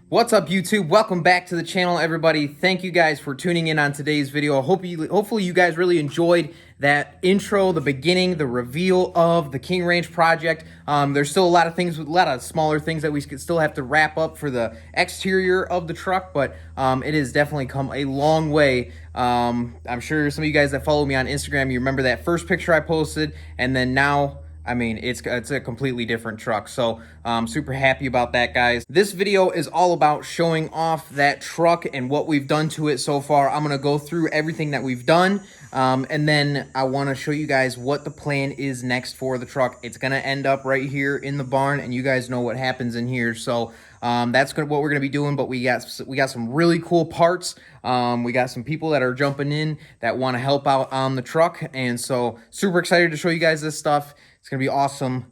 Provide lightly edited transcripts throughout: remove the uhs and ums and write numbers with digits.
What's up, YouTube? Welcome back to the channel, everybody. Thank you guys for tuning in on today's video. Hopefully you guys really enjoyed that intro, the beginning, the reveal of the King Ranch project. There's still a lot of things, a lot of smaller things that we still have to wrap up for the exterior of the truck, but it has definitely come a long way. I'm sure some of you guys that follow me on Instagram, you remember that first picture I posted, and then now, I mean, it's a completely different truck. So I'm super happy about that, guys. This video is all about showing off that truck and what we've done to it so far. I'm gonna go through everything that we've done, and then I wanna show you guys what the plan is next for the truck. It's gonna end up right here in the barn, and you guys know what happens in here. So that's what we're gonna be doing, but we got some really cool parts. We got some people that are jumping in that wanna help out on the truck, and so super excited to show you guys this stuff. It's going to be awesome.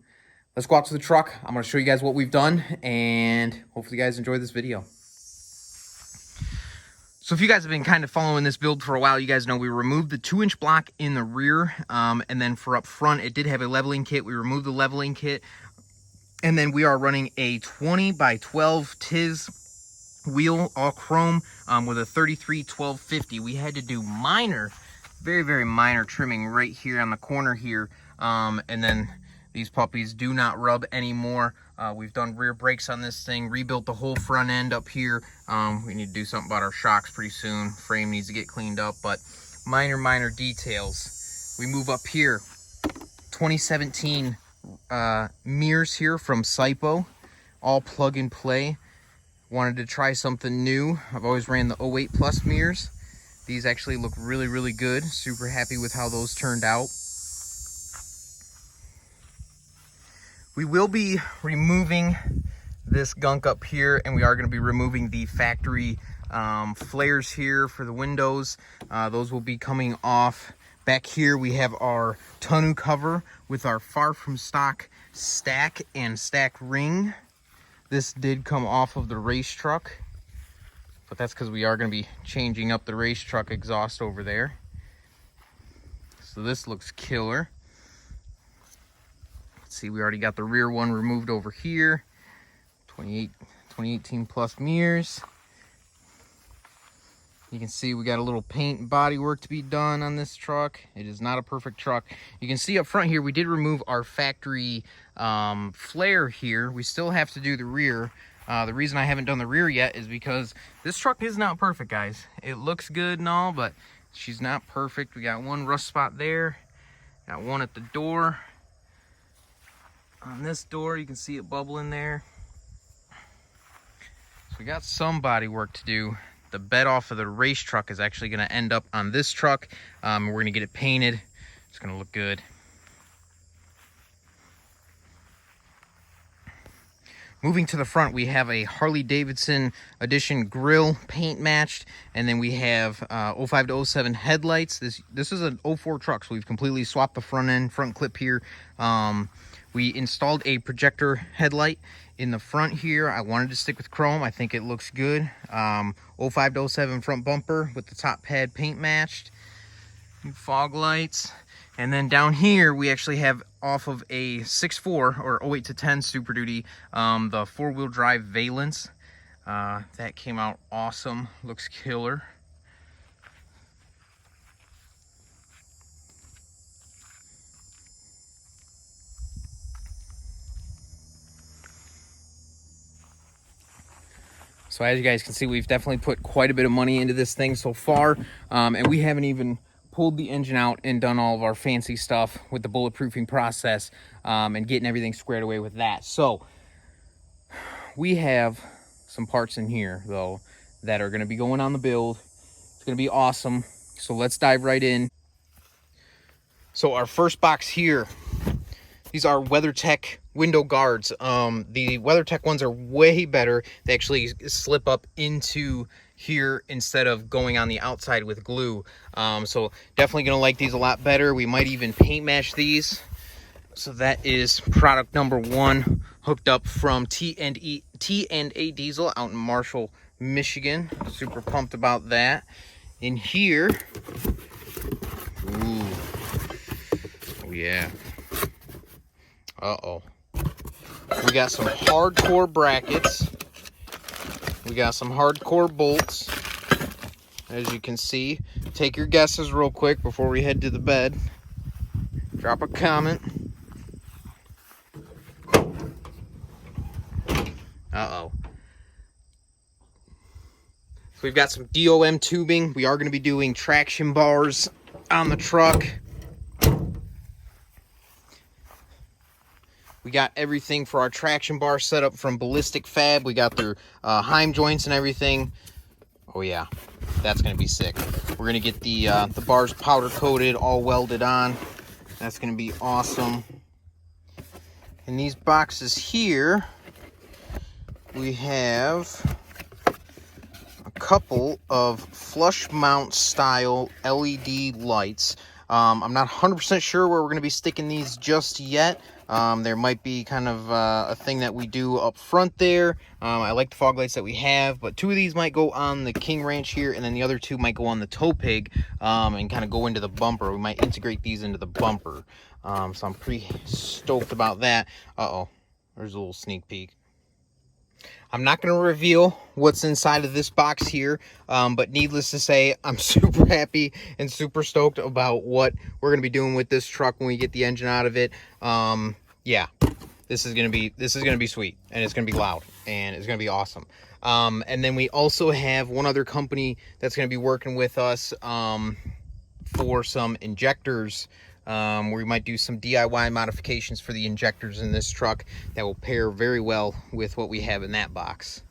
Let's go out to the truck. I'm going to show you guys what we've done, and hopefully you guys enjoy this video. So if you guys have been kind of following this build for a while, you guys know we removed the 2-inch block in the rear, and then for up front, it did have a leveling kit. We removed the leveling kit, and then we are running a 20 by 12 TIS wheel, all chrome, with a 33 1250. We had to do minor, very minor trimming right here on the corner here. And then these puppies do not rub anymore. We've done rear brakes on this thing, rebuilt the whole front end up here. We need to do something about our shocks pretty soon. Frame needs to get cleaned up, but minor details. We move up here. 2017 mirrors here from 6.0, all plug and play. Wanted to try something new. I've always ran the 08 plus mirrors. These actually look really good. Super happy with how those turned out. We will be removing this gunk up here, and we are going to be removing the factory flares here for the windows. Those will be coming off. Back here we have our tonneau cover with our far from stock stack and stack ring. This did come off of the race truck, but that's because we are going to be changing up the race truck exhaust over there. So this looks killer. See, we already got the rear one removed over here. 2018 plus mirrors. You can see we got a little paint and body work to be done on this truck. It is not a perfect truck. You can see up front here, we did remove our factory flare here. We still have to do the rear. The reason I haven't done the rear yet is because this truck is not perfect, guys. It looks good and all, but she's not perfect. We got one rust spot there. Got one at the door. On this door, you can see it bubbling there. So we got some body work to do. The bed off of the race truck is actually going to end up on this truck. We're going to get it painted. It's going to look good. Moving to the front, we have a Harley Davidson edition grille paint matched, and then we have 05 to 07 headlights. This is an 04 truck, so we've completely swapped the front clip here. We installed a projector headlight in the front here. I wanted to stick with chrome. I think it looks good. 05 to 07 front bumper with the top pad paint matched. New fog lights. And then down here, we actually have off of a 6.4 or 08 to 10 Super Duty, the 4-wheel drive Valence. That came out awesome. Looks killer. So as you guys can see, we've definitely put quite a bit of money into this thing so far, and we haven't even pulled the engine out and done all of our fancy stuff with the bulletproofing process, and getting everything squared away with that. So we have some parts in here though that are going to be going on the build. It's going to be awesome. So let's dive right in. So our first box here, these are Weathertech window guards. The Weathertech ones are way better. They actually slip up into here instead of going on the outside with glue. So definitely gonna like these a lot better. We might even paint match these. So that is product number 1, hooked up from T&A Diesel out in Marshall, Michigan. Super pumped about that. In here, ooh, oh yeah. Uh-oh. We got some hardcore brackets. We got some hardcore bolts, as you can see. Take your guesses real quick before we head to the bed. Drop a comment. Uh-oh. So we've got some DOM tubing. We are going to be doing traction bars on the truck. We got everything for our traction bar set up from Ballistic Fab. We got their Heim joints and everything. Oh yeah, that's going to be sick. We're going to get the bars powder coated, all welded on. That's going to be awesome. In these boxes here, we have a couple of flush mount style LED lights. I'm not 100% sure where we're going to be sticking these just yet. There might be kind of a thing that we do up front there. I like the fog lights that we have, but 2 of these might go on the King Ranch here, and then the other 2 might go on the tow pig and kind of go into the bumper. We might integrate these into the bumper. So I'm pretty stoked about that. Uh-oh, there's a little sneak peek. I'm not going to reveal what's inside of this box here, but needless to say, I'm super happy and super stoked about what we're going to be doing with this truck when we get the engine out of it. Yeah, this is going to be sweet, and it's going to be loud, and it's going to be awesome. And then we also have one other company that's going to be working with us for some injectors. We might do some DIY modifications for the injectors in this truck that will pair very well with what we have in that box.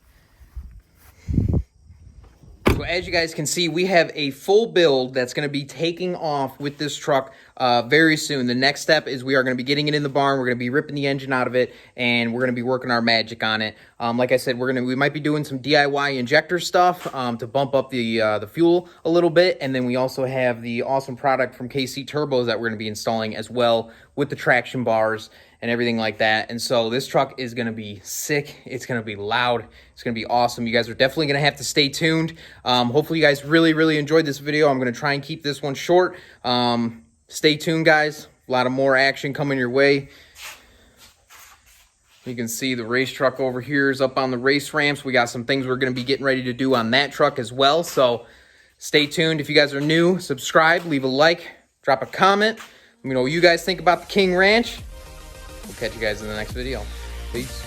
So as you guys can see, we have a full build that's going to be taking off with this truck very soon. The next step is we are going to be getting it in the barn. We're going to be ripping the engine out of it, and we're going to be working our magic on it. Like I said, we might be doing some DIY injector stuff to bump up the fuel a little bit, and then we also have the awesome product from KC Turbos that we're going to be installing as well with the traction bars and everything like that. And so this truck is going to be sick. It's going to be loud. It's going to be awesome. You guys are definitely going to have to stay tuned. Hopefully you guys really enjoyed this video. I'm going to try and keep this one short. Stay tuned, guys. A lot of more action coming your way. You can see the race truck over here is up on the race ramps. We got some things we're going to be getting ready to do on that truck as well. So stay tuned. If you guys are new, subscribe, leave a like, drop a comment. Let me know what you guys think about the King Ranch. We'll catch you guys in the next video. Peace.